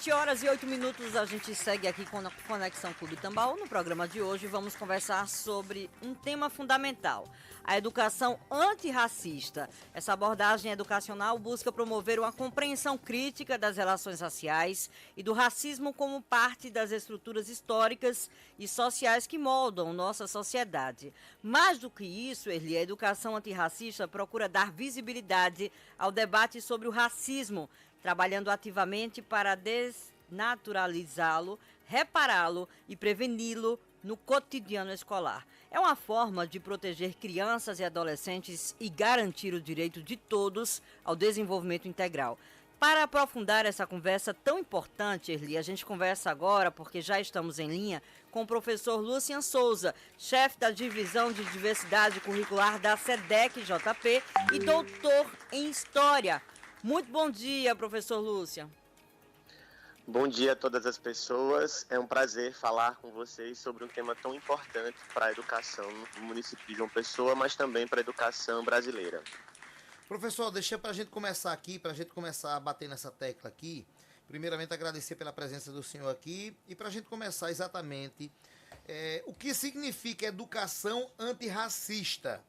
7h08, a gente segue aqui com a Conexão Clube Tambaú. No programa de hoje vamos conversar sobre um tema fundamental, a educação antirracista. Essa abordagem educacional busca promover uma compreensão crítica das relações raciais e do racismo como parte das estruturas históricas e sociais que moldam nossa sociedade. Mais do que isso, Erli, a educação antirracista procura dar visibilidade ao debate sobre o racismo, trabalhando ativamente para desnaturalizá-lo, repará-lo e preveni-lo no cotidiano escolar. É uma forma de proteger crianças e adolescentes e garantir o direito de todos ao desenvolvimento integral. Para aprofundar essa conversa tão importante, Erli, a gente conversa agora, porque já estamos em linha, com o professor Lucian Souza, chefe da Divisão de Diversidade Curricular da SEDEC-JP e doutor em História. Muito bom dia, professor Lucian. Bom dia a todas as pessoas. É um prazer falar com vocês sobre um tema tão importante para a educação no município de João Pessoa, mas também para a educação brasileira. Professor, deixa para a gente começar aqui, para a gente começar a bater nessa tecla aqui. Primeiramente, agradecer pela presença do senhor aqui e para a gente começar exatamente o que significa educação antirracista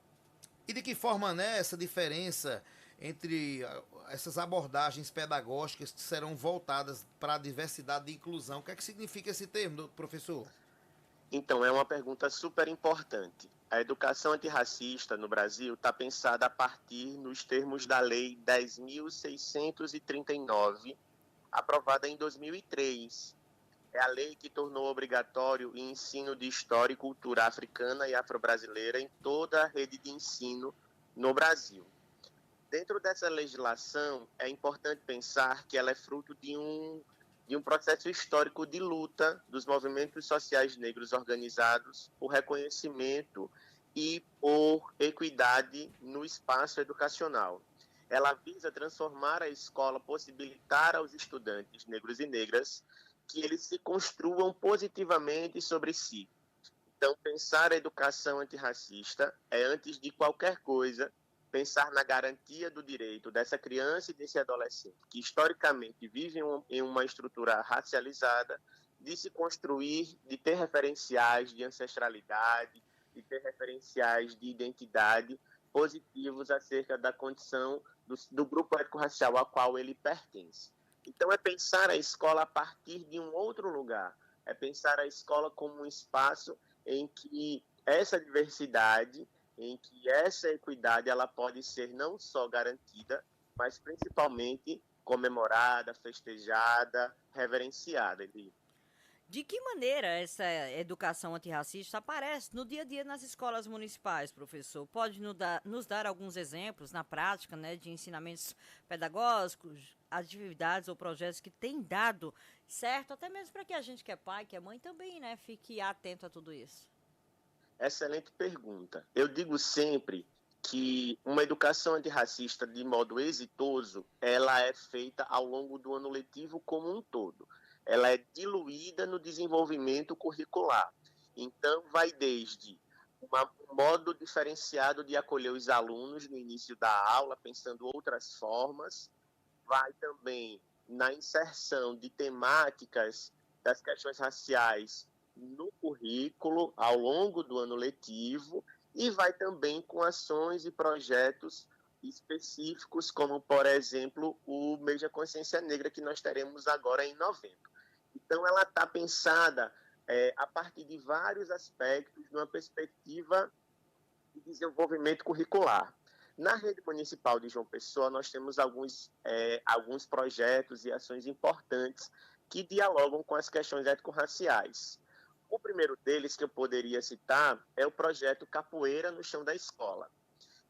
e de que forma, né, essa diferença entre essas abordagens pedagógicas que serão voltadas para a diversidade e inclusão. O que é que significa esse termo, professor? Então, é uma pergunta super importante. A educação antirracista no Brasil está pensada a partir nos termos da Lei 10.639, aprovada em 2003. É a lei que tornou obrigatório o ensino de história e cultura africana e afro-brasileira em toda a rede de ensino no Brasil. Dentro dessa legislação, é importante pensar que ela é fruto de um processo histórico de luta dos movimentos sociais negros organizados por reconhecimento e por equidade no espaço educacional. Ela visa transformar a escola, possibilitar aos estudantes negros e negras que eles se construam positivamente sobre si. Então, pensar a educação antirracista é, antes de qualquer coisa, pensar na garantia do direito dessa criança e desse adolescente, que historicamente vivem em uma estrutura racializada, de se construir, de ter referenciais de ancestralidade, de ter referenciais de identidade positivos acerca da condição do grupo étnico-racial ao qual ele pertence. Então, é pensar a escola a partir de um outro lugar, é pensar a escola como um espaço em que essa diversidade, em que essa equidade ela pode ser não só garantida, mas principalmente comemorada, festejada, reverenciada. De que maneira essa educação antirracista aparece no dia a dia nas escolas municipais, professor? Pode nos dar alguns exemplos na prática, né, de ensinamentos pedagógicos, atividades ou projetos que têm dado certo, até mesmo para que a gente que é pai, que é mãe também, né, fique atento a tudo isso? Excelente pergunta. Eu digo sempre que uma educação antirracista de modo exitoso, ela é feita ao longo do ano letivo como um todo. Ela é diluída no desenvolvimento curricular. Então, vai desde um modo diferenciado de acolher os alunos no início da aula, pensando outras formas, vai também na inserção de temáticas das questões raciais no currículo ao longo do ano letivo e vai também com ações e projetos específicos, como, por exemplo, o mês da consciência negra que nós teremos agora em novembro. Então, ela está pensada a partir de vários aspectos, numa perspectiva de desenvolvimento curricular. Na rede municipal de João Pessoa, nós temos alguns projetos e ações importantes que dialogam com as questões étnico-raciais. O primeiro deles que eu poderia citar é o projeto Capoeira no Chão da Escola.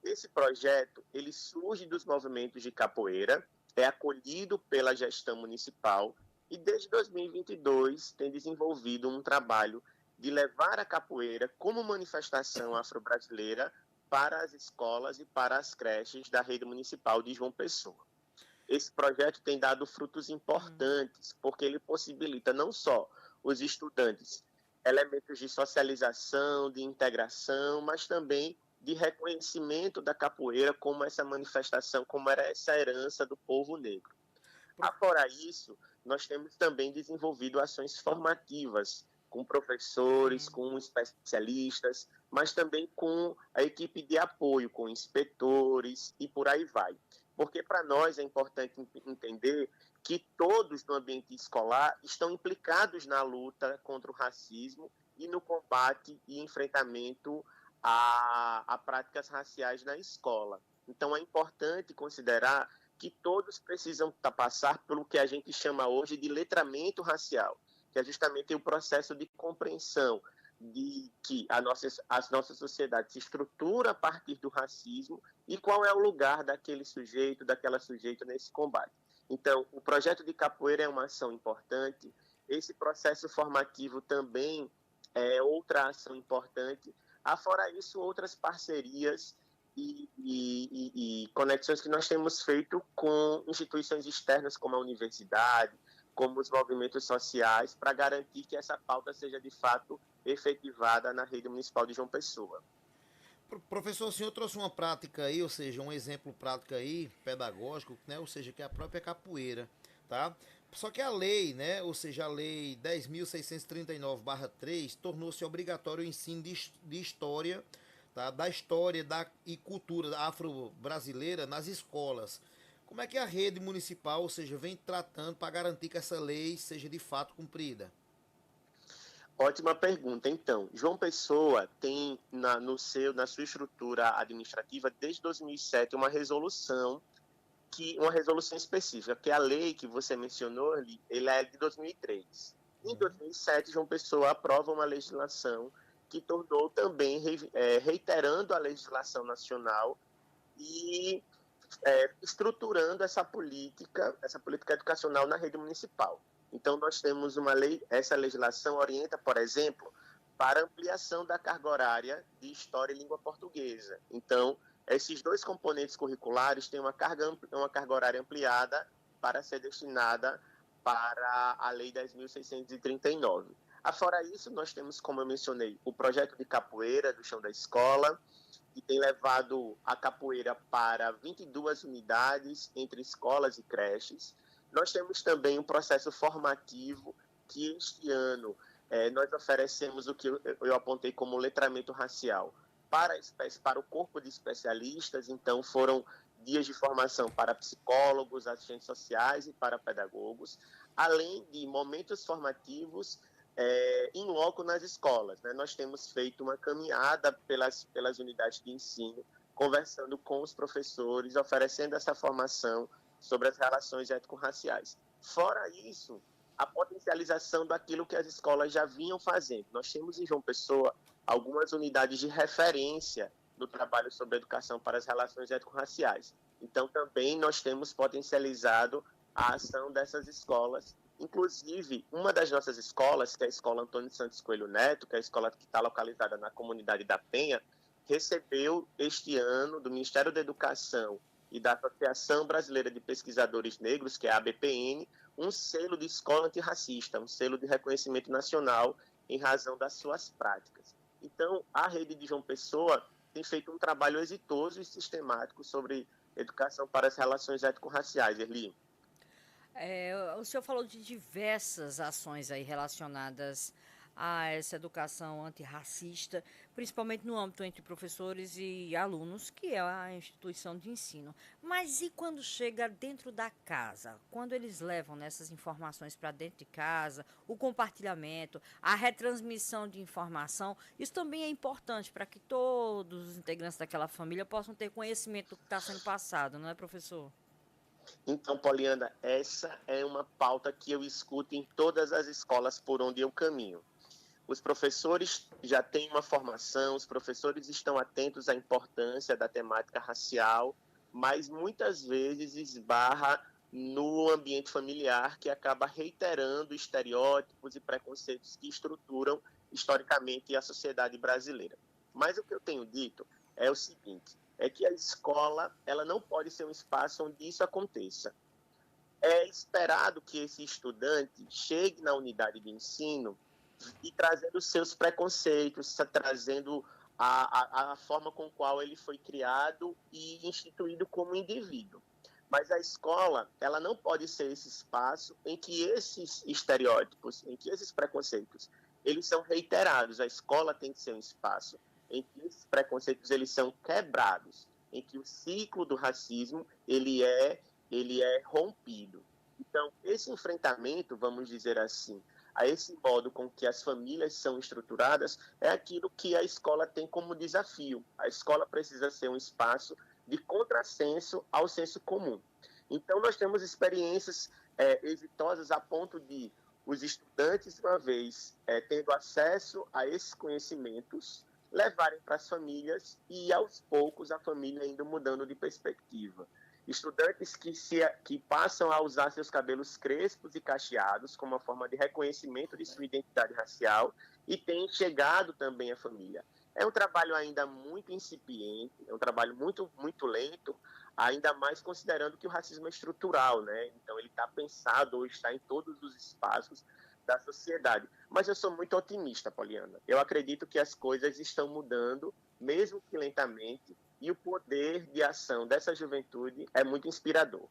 Esse projeto, ele surge dos movimentos de capoeira, é acolhido pela gestão municipal e desde 2022 tem desenvolvido um trabalho de levar a capoeira como manifestação afro-brasileira para as escolas e para as creches da rede municipal de João Pessoa. Esse projeto tem dado frutos importantes, porque ele possibilita não só os estudantes elementos de socialização, de integração, mas também de reconhecimento da capoeira como essa manifestação, como era essa herança do povo negro. Afora isso, nós temos também desenvolvido ações formativas com professores, com especialistas, mas também com a equipe de apoio, com inspetores e por aí vai. Porque para nós é importante entender que todos no ambiente escolar estão implicados na luta contra o racismo e no combate e enfrentamento a práticas raciais na escola. Então, é importante considerar que todos precisam passar pelo que a gente chama hoje de letramento racial, que é justamente o processo de compreensão de que a nossa sociedade se estrutura a partir do racismo e qual é o lugar daquele sujeito, daquela sujeita nesse combate. Então, o projeto de capoeira é uma ação importante, esse processo formativo também é outra ação importante. Afora isso, outras parcerias e conexões que nós temos feito com instituições externas como a universidade, como os movimentos sociais, para garantir que essa pauta seja de fato efetivada na rede municipal de João Pessoa. Professor, o senhor trouxe uma prática aí, ou seja, um exemplo prático aí, pedagógico, né? Ou seja, que é a própria capoeira, tá? Só que a lei, né? Ou seja, a lei 10.639/3 tornou-se obrigatório o ensino de história, tá? Da história e cultura afro-brasileira nas escolas. Como é que a rede municipal, ou seja, vem tratando para garantir que essa lei seja de fato cumprida? Ótima pergunta. Então, João Pessoa tem na sua estrutura administrativa, desde 2007, uma resolução específica, que é a lei que você mencionou, ela é de 2003. Em 2007, João Pessoa aprova uma legislação que tornou também, reiterando a legislação nacional e estruturando essa política educacional na rede municipal. Então, nós temos uma lei, essa legislação orienta, por exemplo, para ampliação da carga horária de História e Língua Portuguesa. Então, esses dois componentes curriculares têm uma carga horária ampliada para ser destinada para a Lei 10.639. Afora isso, nós temos, como eu mencionei, o projeto de capoeira do chão da escola, que tem levado a capoeira para 22 unidades entre escolas e creches. Nós temos também um processo formativo que este ano nós oferecemos o que eu apontei como letramento racial para o corpo de especialistas. Então, foram dias de formação para psicólogos, assistentes sociais e para pedagogos, além de momentos formativos em loco nas escolas, né? Nós temos feito uma caminhada pelas unidades de ensino, conversando com os professores, oferecendo essa formação sobre as relações étnico-raciais. Fora isso, a potencialização daquilo que as escolas já vinham fazendo. Nós temos em João Pessoa algumas unidades de referência no trabalho sobre educação para as relações étnico-raciais. Então, também nós temos potencializado a ação dessas escolas. Inclusive, uma das nossas escolas, que é a Escola Antônio Santos Coelho Neto, que é a escola que está localizada na comunidade da Penha, recebeu este ano do Ministério da Educação e da Associação Brasileira de Pesquisadores Negros, que é a ABPN, um selo de escola antirracista, um selo de reconhecimento nacional em razão das suas práticas. Então, a rede de João Pessoa tem feito um trabalho exitoso e sistemático sobre educação para as relações étnico-raciais, Erli. O senhor falou de diversas ações aí relacionadas a essa educação antirracista, principalmente no âmbito entre professores e alunos, que é a instituição de ensino. Mas e quando chega dentro da casa? Quando eles levam essas informações para dentro de casa, o compartilhamento, a retransmissão de informação, isso também é importante para que todos os integrantes daquela família possam ter conhecimento do que está sendo passado, não é, professor? Então, Poliana, essa é uma pauta que eu escuto em todas as escolas por onde eu caminho. Os professores já têm uma formação, os professores estão atentos à importância da temática racial, mas muitas vezes esbarra no ambiente familiar, que acaba reiterando estereótipos e preconceitos que estruturam historicamente a sociedade brasileira. Mas o que eu tenho dito é o seguinte, é que a escola ela não pode ser um espaço onde isso aconteça. É esperado que esse estudante chegue na unidade de ensino e trazendo seus preconceitos, trazendo a forma com qual ele foi criado e instituído como indivíduo. Mas a escola, ela não pode ser esse espaço em que esses estereótipos, em que esses preconceitos, eles são reiterados. A escola tem que ser um espaço em que esses preconceitos eles são quebrados, em que o ciclo do racismo ele é rompido. Então, esse enfrentamento, vamos dizer assim, a esse modo com que as famílias são estruturadas, é aquilo que a escola tem como desafio. A escola precisa ser um espaço de contrassenso ao senso comum. Então, nós temos experiências exitosas a ponto de os estudantes, uma vez tendo acesso a esses conhecimentos, levarem para as famílias e, aos poucos, a família indo mudando de perspectiva. Estudantes que passam a usar seus cabelos crespos e cacheados como uma forma de reconhecimento de sua identidade racial e têm chegado também à família. É um trabalho ainda muito incipiente, é um trabalho muito, muito lento, ainda mais considerando que o racismo é estrutural, né? Então ele está pensado ou está em todos os espaços da sociedade. Mas eu sou muito otimista, Poliana. Eu acredito que as coisas estão mudando, mesmo que lentamente, e o poder de ação dessa juventude é muito inspirador.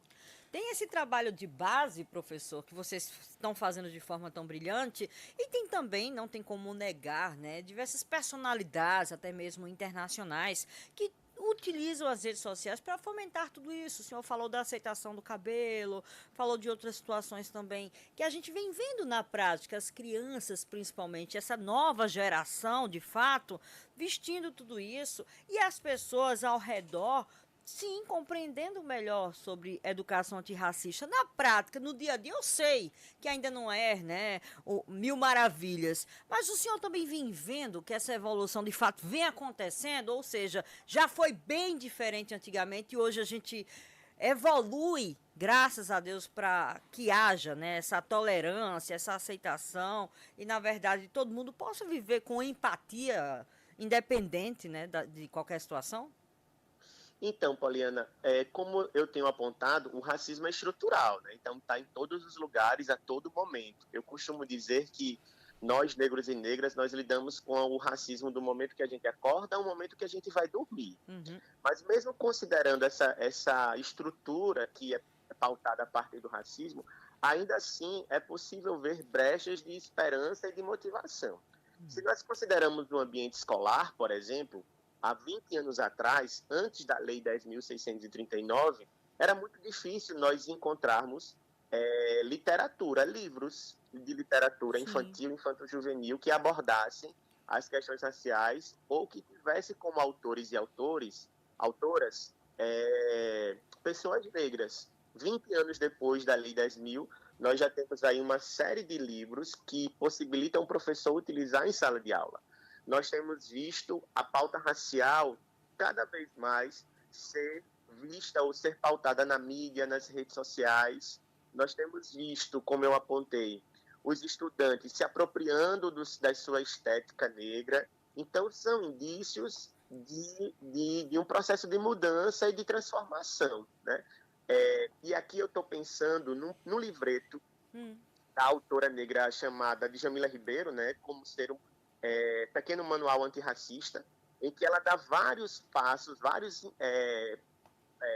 Tem esse trabalho de base, professor, que vocês estão fazendo de forma tão brilhante, e tem também, não tem como negar, né, diversas personalidades, até mesmo internacionais, que utilizam as redes sociais para fomentar tudo isso. O senhor falou da aceitação do cabelo, falou de outras situações também, que a gente vem vendo na prática, as crianças principalmente, essa nova geração, de fato, vestindo tudo isso, e as pessoas ao redor, sim, compreendendo melhor sobre educação antirracista. Na prática, no dia a dia, eu sei que ainda não é, né, mil maravilhas, mas o senhor também vem vendo que essa evolução de fato vem acontecendo, ou seja, já foi bem diferente antigamente e hoje a gente evolui, graças a Deus, para que haja, né, essa tolerância, essa aceitação e, na verdade, todo mundo possa viver com empatia, independente, né, de qualquer situação? Então, Poliana, como eu tenho apontado, o racismo é estrutural, né? Então está em todos os lugares, a todo momento. Eu costumo dizer que nós, negros e negras, nós lidamos com o racismo do momento que a gente acorda ao momento que a gente vai dormir. Uhum. Mas mesmo considerando essa estrutura que é pautada a partir do racismo, ainda assim é possível ver brechas de esperança e de motivação. Se nós consideramos o ambiente escolar, por exemplo, há 20 anos atrás, antes da Lei 10.639, era muito difícil nós encontrarmos literatura, livros de literatura infantil, infanto-juvenil que abordassem as questões raciais ou que tivesse como autores e autoras, pessoas negras. 20 anos depois da Lei 10.000, nós já temos aí uma série de livros que possibilitam o professor utilizar em sala de aula. Nós temos visto a pauta racial cada vez mais ser vista ou ser pautada na mídia, nas redes sociais. Nós temos visto, como eu apontei, os estudantes se apropriando da sua estética negra. Então, são indícios de um processo de mudança e de transformação, né? E aqui eu estou pensando num livreto da autora negra chamada Djamila Ribeiro, né, como ser um pequeno manual antirracista, em que ela dá vários passos, vários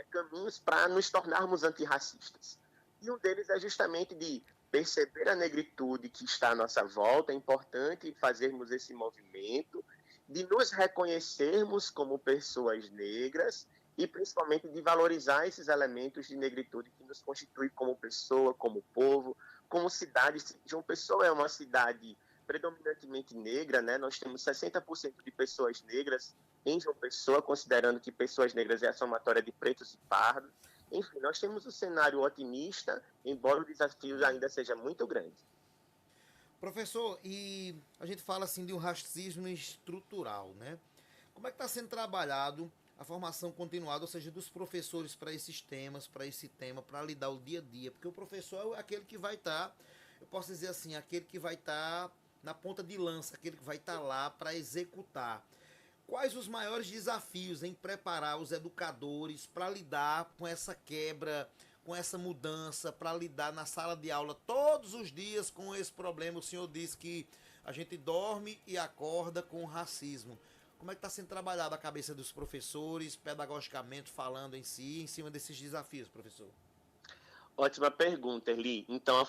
caminhos para nos tornarmos antirracistas. E um deles é justamente de perceber a negritude que está à nossa volta, é importante fazermos esse movimento, de nos reconhecermos como pessoas negras e principalmente de valorizar esses elementos de negritude que nos constituem como pessoa, como povo, como cidade. João Pessoa é uma cidade predominantemente negra, né? Nós temos 60% de pessoas negras em João Pessoa, considerando que pessoas negras é a somatória de pretos e pardos. Enfim, nós temos um cenário otimista, embora o desafio ainda seja muito grande. Professor, e a gente fala assim de um racismo estrutural, né? Como é que está sendo trabalhado a formação continuada, ou seja, dos professores para esses temas, para esse tema, para lidar o dia a dia? Porque o professor é aquele que vai estar, eu posso dizer assim, aquele que vai estar na ponta de lança, aquele que vai estar lá para executar. Quais os maiores desafios em preparar os educadores para lidar com essa quebra, com essa mudança, para lidar na sala de aula todos os dias com esse problema? O senhor disse que a gente dorme e acorda com o racismo. Como é que está sendo trabalhada a cabeça dos professores, pedagogicamente falando em si, em cima desses desafios, professor? Ótima pergunta, Erli. Então,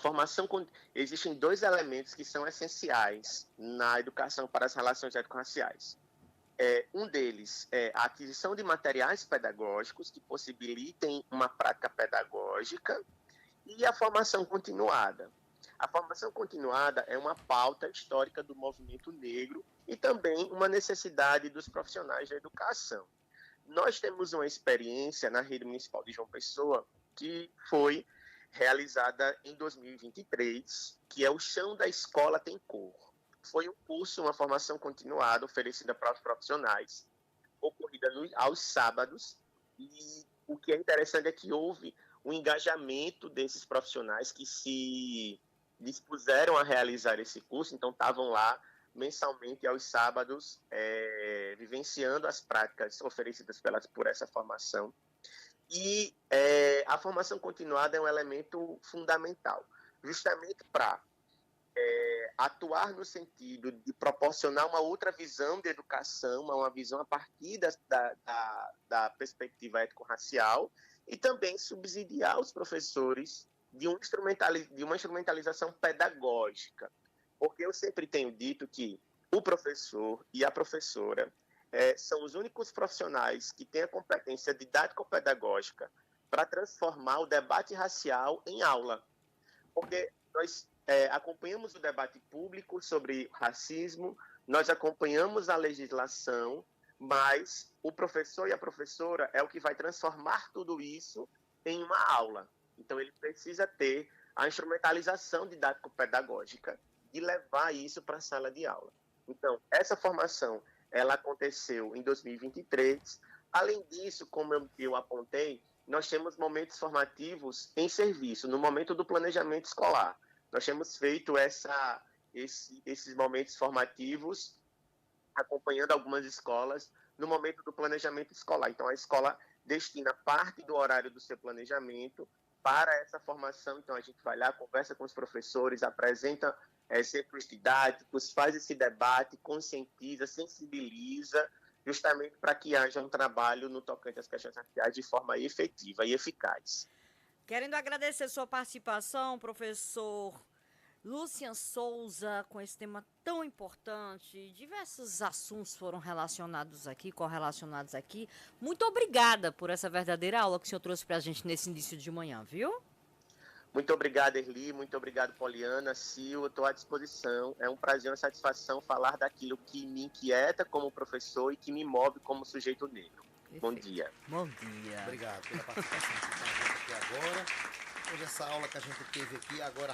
existem dois elementos que são essenciais na educação para as relações étnico-raciais. Um deles é a aquisição de materiais pedagógicos que possibilitem uma prática pedagógica e a formação continuada. A formação continuada é uma pauta histórica do movimento negro e também uma necessidade dos profissionais da educação. Nós temos uma experiência na rede municipal de João Pessoa que foi realizada em 2023, que é o Chão da Escola Tem Cor. Foi um curso, uma formação continuada oferecida para os profissionais, ocorrida aos sábados, e o que é interessante é que houve um engajamento desses profissionais que se dispuseram a realizar esse curso, então estavam lá mensalmente aos sábados, vivenciando as práticas oferecidas por essa formação. E a formação continuada é um elemento fundamental, justamente para atuar no sentido de proporcionar uma outra visão de educação, uma visão a partir da perspectiva étnico-racial, e também subsidiar os professores de uma instrumentalização pedagógica. Porque eu sempre tenho dito que o professor e a professora são os únicos profissionais que têm a competência didático-pedagógica para transformar o debate racial em aula. Porque nós acompanhamos o debate público sobre racismo, nós acompanhamos a legislação, mas o professor e a professora é o que vai transformar tudo isso em uma aula. Então, ele precisa ter a instrumentalização didático-pedagógica de levar isso para a sala de aula. Então, essa formação, ela aconteceu em 2023. Além disso, como eu apontei, nós temos momentos formativos em serviço, no momento do planejamento escolar. Nós temos feito esses momentos formativos acompanhando algumas escolas no momento do planejamento escolar. Então, a escola destina parte do horário do seu planejamento para essa formação. Então, a gente vai lá, conversa com os professores, apresenta centros didáticos, faz esse debate, conscientiza, sensibiliza, justamente para que haja um trabalho no tocante às questões raciais de forma efetiva e eficaz. Querendo agradecer sua participação, professor Lucian Souza, com esse tema tão importante. Diversos assuntos foram relacionados aqui, correlacionados aqui. Muito obrigada por essa verdadeira aula que o senhor trouxe para a gente nesse início de manhã, viu? Muito obrigado, Erli. Muito obrigado, Poliana, Sil. Estou à disposição. É um prazer, uma satisfação falar daquilo que me inquieta como professor e que me move como sujeito negro. Perfeito. Bom dia. Bom dia. Obrigado pela participação aqui agora. Hoje essa aula que a gente teve aqui agora